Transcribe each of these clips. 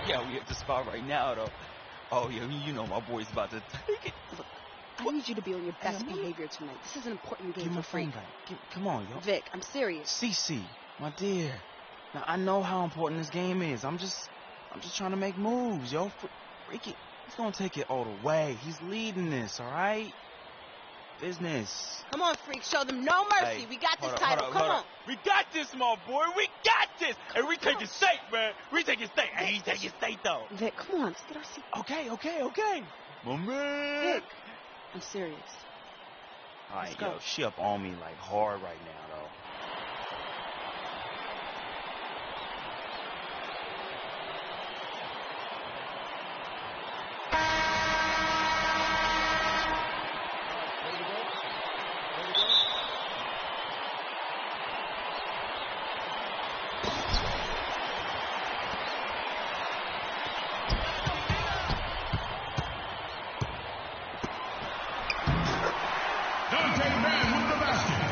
Yeah, we at the spot right now, though. Oh, yeah, you know my boy's about to take it. Look, I need you to be on your best behavior tonight. This is an important game Give my for Freak. phone back. Come on, yo. Vic, I'm serious. CC, my dear. Now, I know how important this game is. I'm just trying to make moves, yo. Freaky, he's gonna take it all the way. He's leading this, all right? Business. Come on, Freak. Show them no mercy. Hey, We got this hold title. up, Come hold on. up. We got this, my boy. We got this. And we take it state, man. We take it state. Hey, he take it state, though. Vic, come on. Let's get our seat. Okay. My man. Vic, I'm serious. All right, Let's go. yo, she up on me like hard right now, though. Dante Mann with the basket.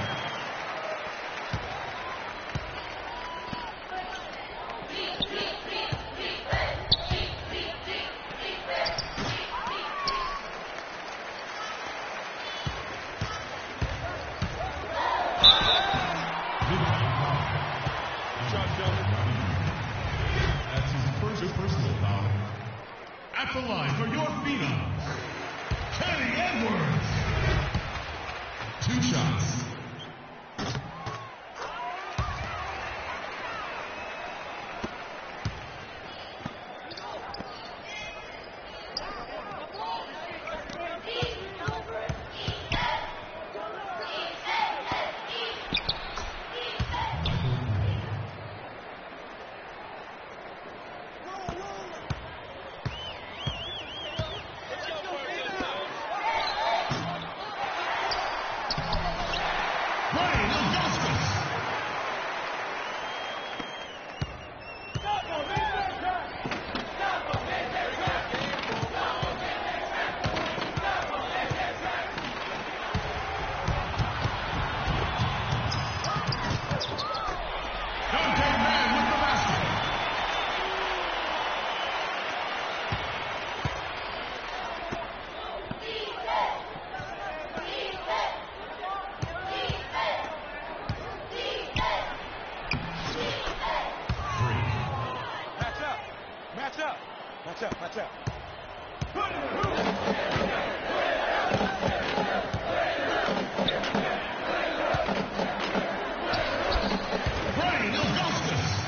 That's his first personal foul. At the line for your phenom, Kenny Edwards. 2 shots. Brian Augustus. Dante Mann with the basket. Match up. Brian Augustus.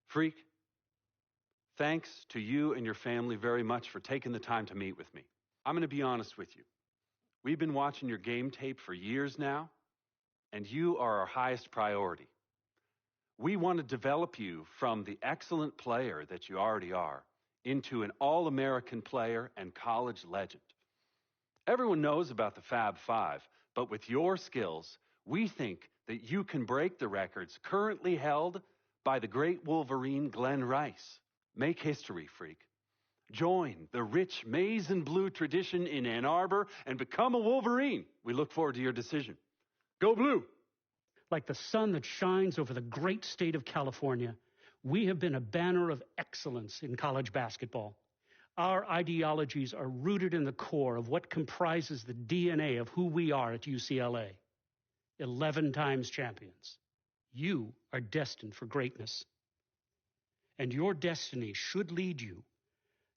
Freak, thanks to you and your family very much for taking the time to meet with me. I'm going to be honest with you. We've been watching your game tape for years now, and you are our highest priority. We want to develop you from the excellent player that you already are into an all-American player and college legend. Everyone knows about the Fab Five, but with your skills, we think that you can break the records currently held by the great Wolverine Glenn Rice. Make history, Freak. Join the rich maize and blue tradition in Ann Arbor and become a Wolverine. We look forward to your decision. Go Blue! Like the sun that shines over the great state of California, we have been a banner of excellence in college basketball. Our ideologies are rooted in the core of what comprises the DNA of who we are at UCLA. 11 times champions. You are destined for greatness. And your destiny should lead you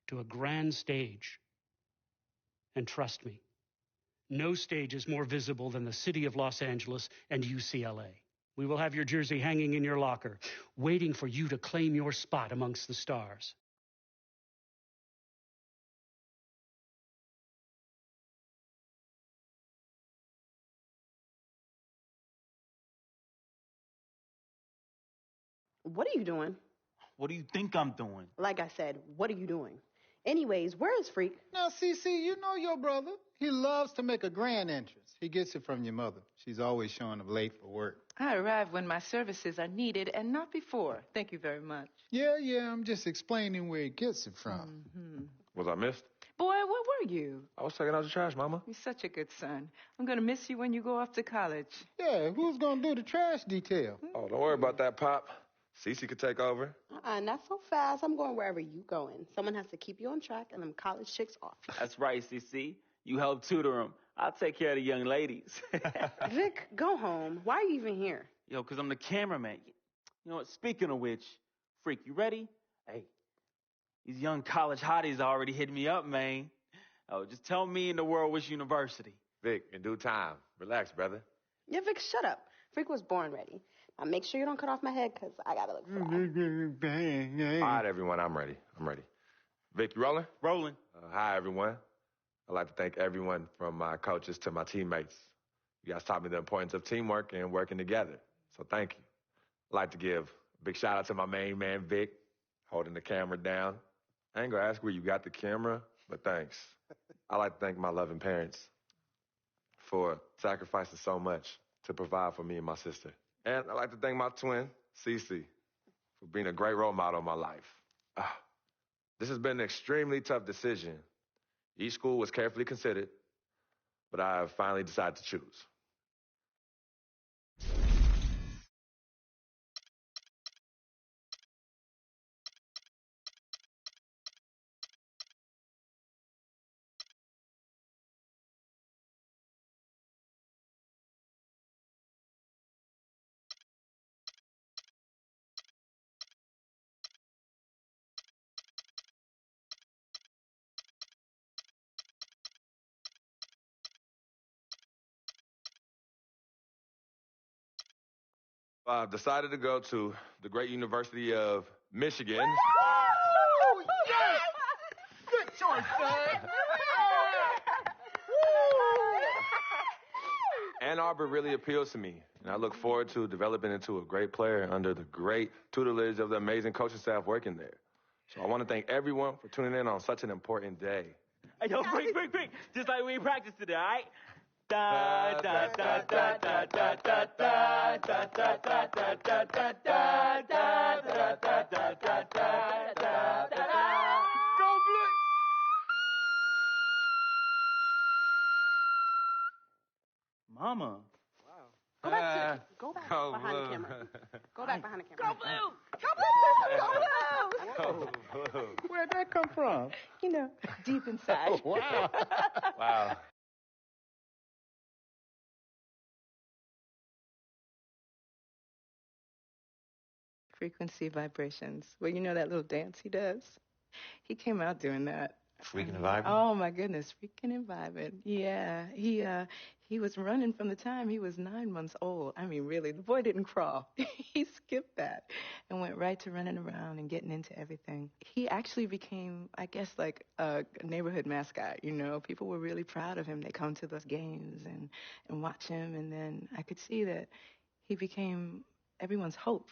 to a grand stage. And trust me, no stage is more visible than the city of Los Angeles and UCLA. We will have your jersey hanging in your locker, waiting for you to claim your spot amongst the stars. What are you doing? What do you think I'm doing? Like I said, what are you doing? Anyways, where is Freak? Now, CC, you know your brother. He loves to make a grand entrance. He gets it from your mother. She's always showing up late for work. I arrive when my services are needed and not before. Thank you very much. Yeah, I'm just explaining where he gets it from. Mm-hmm. Was I missed? Boy, where were you? I was taking out the trash, Mama. You're such a good son. I'm going to miss you when you go off to college. Yeah, who's going to do the trash detail? Oh, don't worry about that, Pop. Cece could take over. Not so fast. I'm going wherever you going. Someone has to keep you on track and them college chicks off. That's right, CC. You help tutor them. I'll take care of the young ladies. Vic, go home. Why are you even here? Yo, because I'm the cameraman. You know what? Speaking of which, Freak, you ready? Hey, these young college hotties already hit me up, man. Oh, just tell me in the world which university. Vic, in due time. Relax, brother. Yeah, Vic, shut up. Freak was born ready. Now make sure you don't cut off my head, because I got to look fly. All right, everyone, I'm ready. Vic, you rolling? Rolling. Hi, everyone. I'd like to thank everyone from my coaches to my teammates. You guys taught me the importance of teamwork and working together, so thank you. I'd like to give a big shout out to my main man, Vic, holding the camera down. I ain't gonna ask where you got the camera, but thanks. I'd like to thank my loving parents for sacrificing so much to provide for me and my sister. And I'd like to thank my twin, Cece, for being a great role model in my life. This has been an extremely tough decision. Each school was carefully considered, but I have finally decided to choose. I've decided to go to the great University of Michigan. Woo! Yes! Good choice, son. Ann Arbor really appeals to me, and I look forward to developing into a great player under the great tutelage of the amazing coaching staff working there. So I want to thank everyone for tuning in on such an important day. Hey, yo, Freak. Just like we practiced today, all right? Da da da da da da da da da da da da da da da da da da da da. Go Blue! Mama. Go back behind the camera. Go back behind the camera. Go Blue! Where'd that come from? You know, deep inside. Oh, wow. Wow. Frequency vibrations. Well, you know that little dance he does? He came out doing that. Freaking and vibing? Oh, my goodness. Freaking and vibing. Yeah. He He was running from the time he was 9 months old. I mean, really, the boy didn't crawl. He skipped that and went right to running around and getting into everything. He actually became, I guess, like a neighborhood mascot, you know. People were really proud of him. They come to the games and watch him, and then I could see that he became everyone's hope.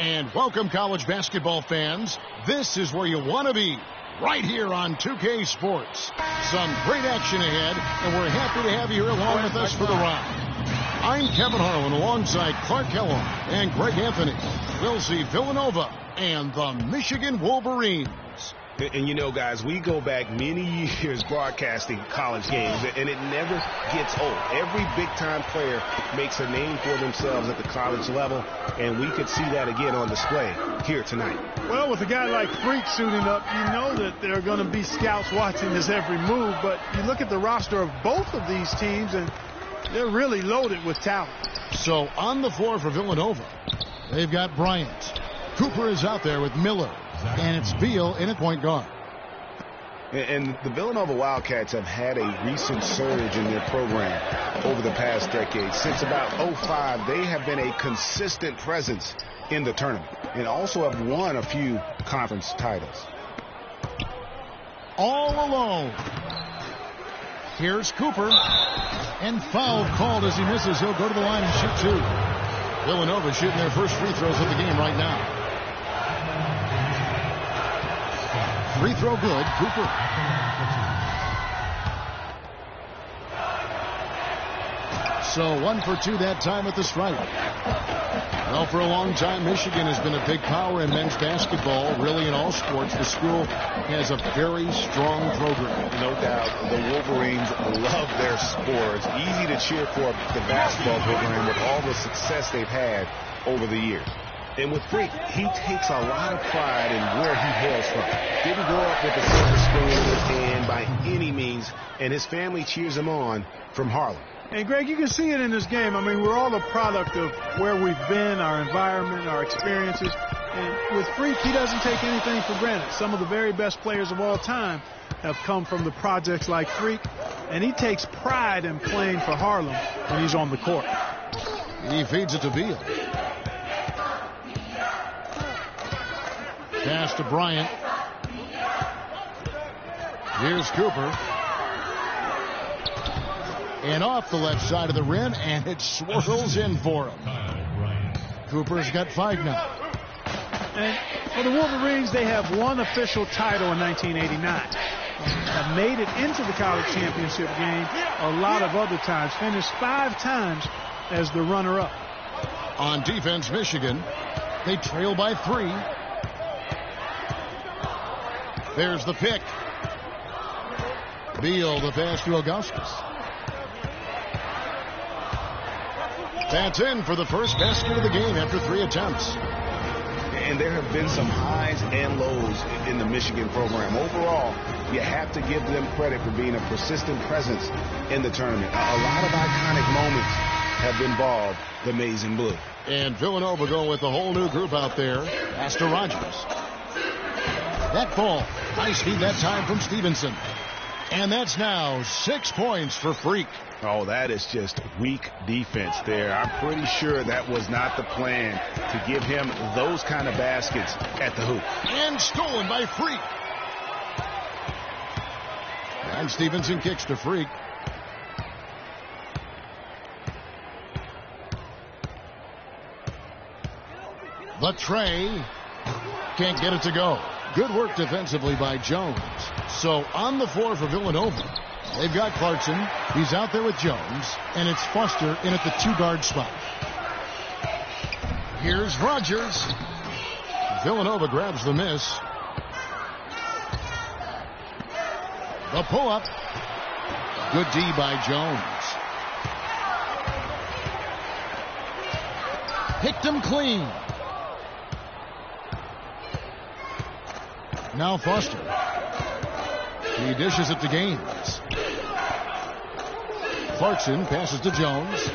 And welcome, college basketball fans. This is where you want to be, right here on 2K Sports. Some great action ahead, and we're happy to have you here along with us for the ride. I'm Kevin Harlan alongside Clark Kellogg and Greg Anthony. We'll see Villanova and the Michigan Wolverines. And you know, guys, we go back many years broadcasting college games, and it never gets old. Every big-time player makes a name for themselves at the college level, and we could see that again on display here tonight. Well, with a guy like Freak suiting up, you know that there are going to be scouts watching his every move, but you look at the roster of both of these teams, and they're really loaded with talent. So on the floor for Villanova, they've got Bryant. Cooper is out there with Miller. And it's Beal in at point guard. And the Villanova Wildcats have had a recent surge in their program over the past decade. Since about 2005, they have been a consistent presence in the tournament and also have won a few conference titles. All alone. Here's Cooper. And foul called as he misses. He'll go to the line and shoot two. Villanova shooting their first free throws of the game right now. Free throw good, Cooper. So 1 for 2 that time at the stripe. Well, for a long time, Michigan has been a big power in men's basketball, really in all sports. The school has a very strong program. No doubt, the Wolverines love their sport. It's easy to cheer for the basketball program with all the success they've had over the years. And with Freak, he takes a lot of pride in where he hails from. Didn't grow up with a silver spoon in his hand by any means, and his family cheers him on from Harlem. And, Greg, you can see it in this game. I mean, we're all a product of where we've been, our environment, our experiences. And with Freak, he doesn't take anything for granted. Some of the very best players of all time have come from the projects like Freak, and he takes pride in playing for Harlem when he's on the court. He feeds it to Beal. Pass to Bryant. Here's Cooper. And off the left side of the rim, and it swirls in for him. Cooper's got 5 now. And for the Wolverines, they have one official title in 1989. Have made it into the college championship game a lot of other times. Finished 5 times as the runner-up. On defense, Michigan, they trail by 3. There's the pick. Beal, the pass to Augustus. That's in for the first basket of the game after 3 attempts. And there have been some highs and lows in the Michigan program. Overall, you have to give them credit for being a persistent presence in the tournament. A lot of iconic moments have involved the Maize and Blue. And Villanova going with a whole new group out there. Pass to Rogers. That ball. High speed that time from Stevenson. And that's now 6 points for Freak. Oh, that is just weak defense there. I'm pretty sure that was not the plan to give him those kind of baskets at the hoop. And stolen by Freak. And Stevenson kicks to Freak. The tray. Can't get it to go. Good work defensively by Jones. So on the floor for Villanova, they've got Clarkson. He's out there with Jones. And it's Foster in at the 2-guard spot. Here's Rogers. Villanova grabs the miss. The pull-up. Good D by Jones. Picked him clean. Now Foster. He dishes it to Gaines. Clarkson passes to Jones.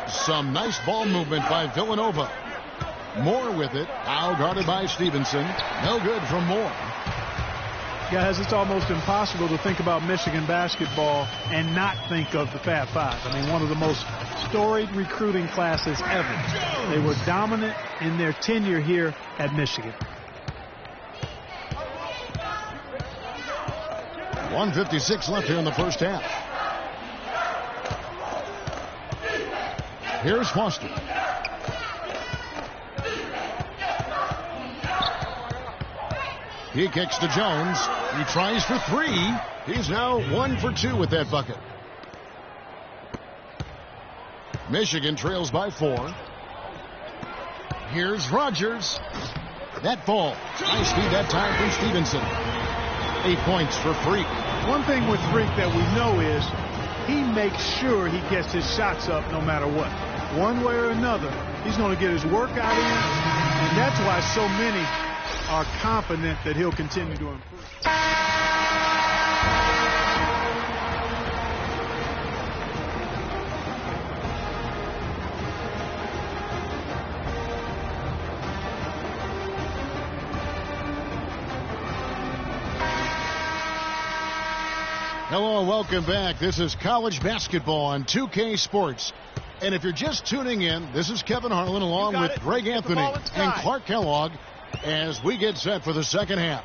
Some nice ball movement by Villanova. Moore with it. Now guarded by Stevenson. No good from Moore. Guys, it's almost impossible to think about Michigan basketball and not think of the Fab Five. I mean, one of the most storied recruiting classes ever. They were dominant in their tenure here at Michigan. 1:56 left here in the first half. Here's Foster. He kicks to Jones. He tries for 3. He's now 1 for 2 with that bucket. Michigan trails by 4. Here's Rogers. That ball. High speed that time from Stevenson. 8 points for Freak. One thing with Freak that we know is he makes sure he gets his shots up no matter what. One way or another, he's going to get his workout in, and that's why so many are confident that he'll continue to improve. Hello and welcome back. This is college basketball on 2K Sports. And if you're just tuning in, this is Kevin Harlan along with Greg Anthony and Clark Kellogg as we get set for the second half.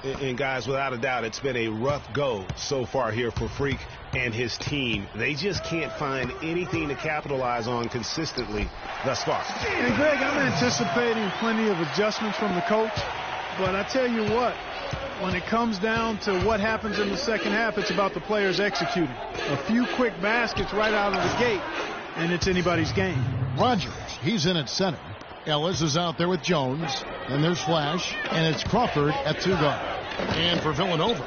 And guys, without a doubt, it's been a rough go so far here for Freak and his team. They just can't find anything to capitalize on consistently thus far. And Greg, I'm anticipating plenty of adjustments from the coach. But I tell you what, when it comes down to what happens in the second half, it's about the players executing. A few quick baskets right out of the gate, and it's anybody's game. Rogers, he's in at center. Ellis is out there with Jones. And there's Flash, and it's Crawford at 2-guard. And for Villanova,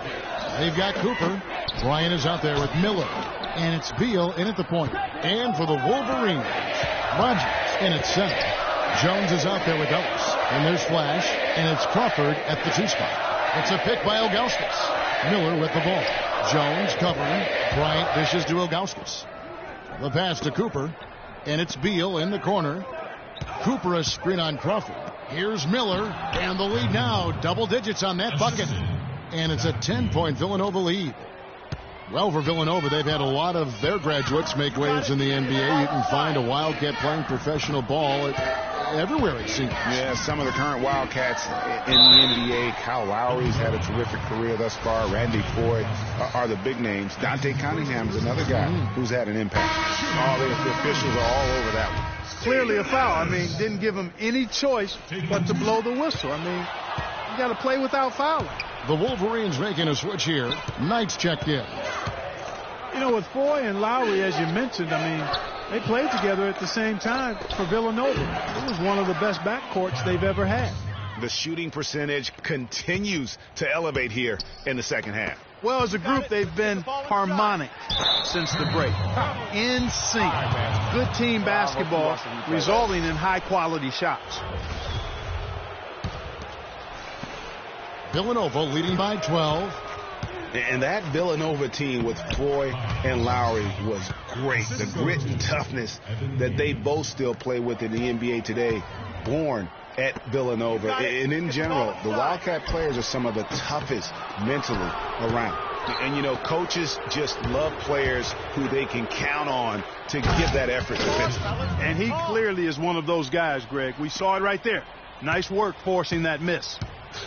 they've got Cooper. Bryant is out there with Miller. And it's Beal in at the point. And for the Wolverines, Rogers in at center. Jones is out there with Ellis. And there's Flash, and it's Crawford at the 2 spot. It's a pick by Ilgauskas. Miller with the ball. Jones covering. Bryant dishes to Ilgauskas. The pass to Cooper, and it's Beal in the corner. Cooper a screen on Crawford. Here's Miller, and the lead now. Double digits on that bucket. And it's a 10-point Villanova lead. Well, for Villanova, they've had a lot of their graduates make waves in the NBA. You can find a Wildcat playing professional ball everywhere, it seems. Yeah, some of the current Wildcats in the NBA. Kyle Lowry's had a terrific career thus far. Randy Ford are the big names. Dante Cunningham is another guy who's had an impact. All the officials are all over that one. Clearly a foul. I mean, didn't give him any choice but to blow the whistle. I mean, you got to play without fouling. The Wolverines making a switch here. Knight's checked in. You know, with Foy and Lowry, as you mentioned, I mean, they played together at the same time for Villanova. It was one of the best backcourts they've ever had. The shooting percentage continues to elevate here in the second half. Well, as a group, they've been harmonic since the break. In sync. Good team basketball resulting in high-quality shots. Villanova leading by 12. And that Villanova team with Foy and Lowry was great. The grit and toughness that they both still play with in the NBA today, born at Villanova. And in general, the Wildcat players are some of the toughest mentally around. And, you know, coaches just love players who they can count on to give that effort defensively. And he clearly is one of those guys, Greg. We saw it right there. Nice work forcing that miss.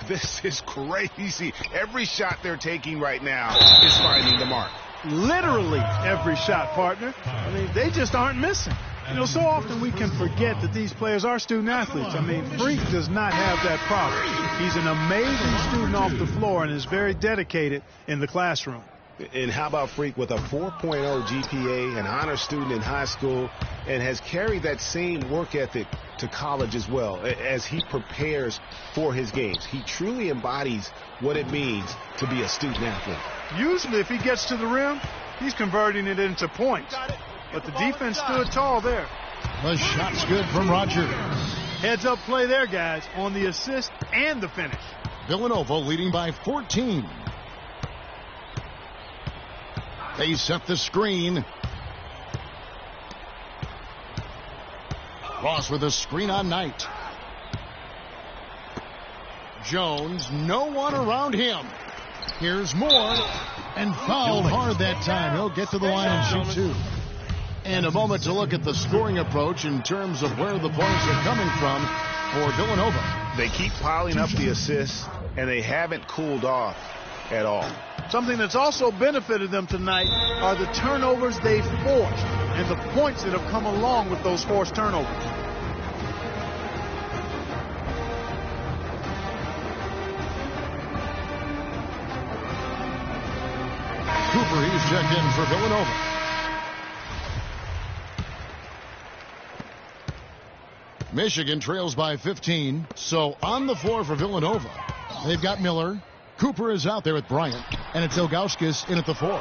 This is crazy. Every shot they're taking right now is finding the mark. Literally every shot, partner. I mean, they just aren't missing. You know, so often we can forget that these players are student athletes. I mean, Freak does not have that problem. He's an amazing student off the floor and is very dedicated in the classroom. And how about Freak with a 4.0 GPA, an honor student in high school, and has carried that same work ethic to college as well as he prepares for his games. He truly embodies what it means to be a student athlete. Usually if he gets to the rim, he's converting it into points. But the defense stood tall there. The shot's good from Roger. Heads up play there, guys, on the assist and the finish. Villanova leading by 14. They set the screen. Ross with a screen on Knight. Jones, no one around him. Here's Moore, and fouled hard that time. He'll get to the line and shoot two. And a moment to look at the scoring approach in terms of where the points are coming from for Villanova. They keep piling up the assists, and they haven't cooled off at all. Something that's also benefited them tonight are the turnovers they've forced and the points that have come along with those forced turnovers. Cooper, he's checked in for Villanova. Michigan trails by 15. So on the floor for Villanova, they've got Miller. Cooper is out there with Bryant, and it's Ilgauskas in at the 4.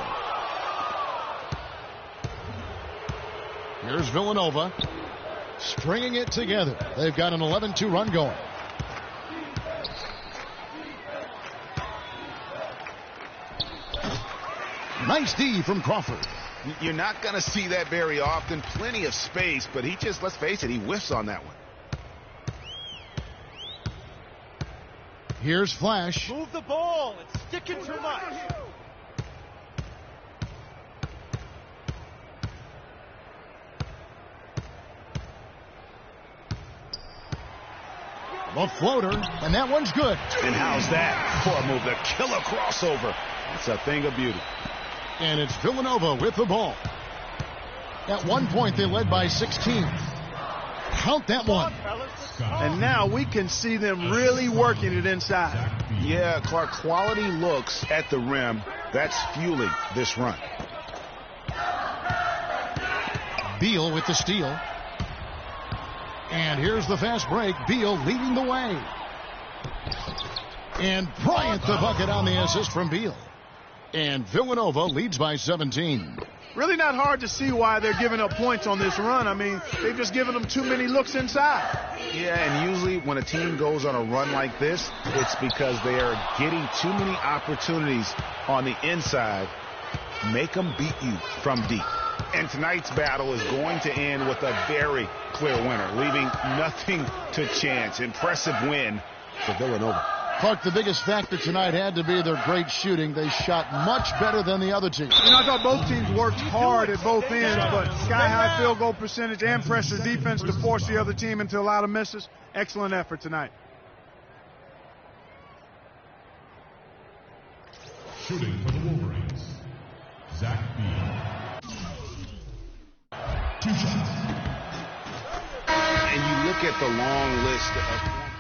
Here's Villanova stringing it together. They've got an 11-2 run going. Nice D from Crawford. You're not going to see that very often. Plenty of space, but he just, let's face it, he whiffs on that one. Here's Flash. Move the ball. It's sticking too much. The floater, and that one's good. And how's that for a move? The killer crossover. It's a thing of beauty. And it's Villanova with the ball. At one point, they led by 16. Count that one. And now we can see them really working it inside. Yeah, Clark, quality looks at the rim. That's fueling this run. Beal with the steal. And here's the fast break. Beal leading the way. And Bryant the bucket on the assist from Beal. And Villanova leads by 17. Really not hard to see why they're giving up points on this run. I mean, they've just given them too many looks inside. Yeah, and usually when a team goes on a run like this, it's because they are getting too many opportunities on the inside. Make them beat you from deep. And tonight's battle is going to end with a very clear winner, leaving nothing to chance. Impressive win for Villanova. Clark, the biggest factor tonight had to be their great shooting. They shot much better than the other team. You know, I thought both teams worked hard at both ends, but sky-high field goal percentage and pressure defense to force the other team into a lot of misses. Excellent effort tonight. Shooting for the Wolverines, Zach Beal. 2 shots. And you look at the long list of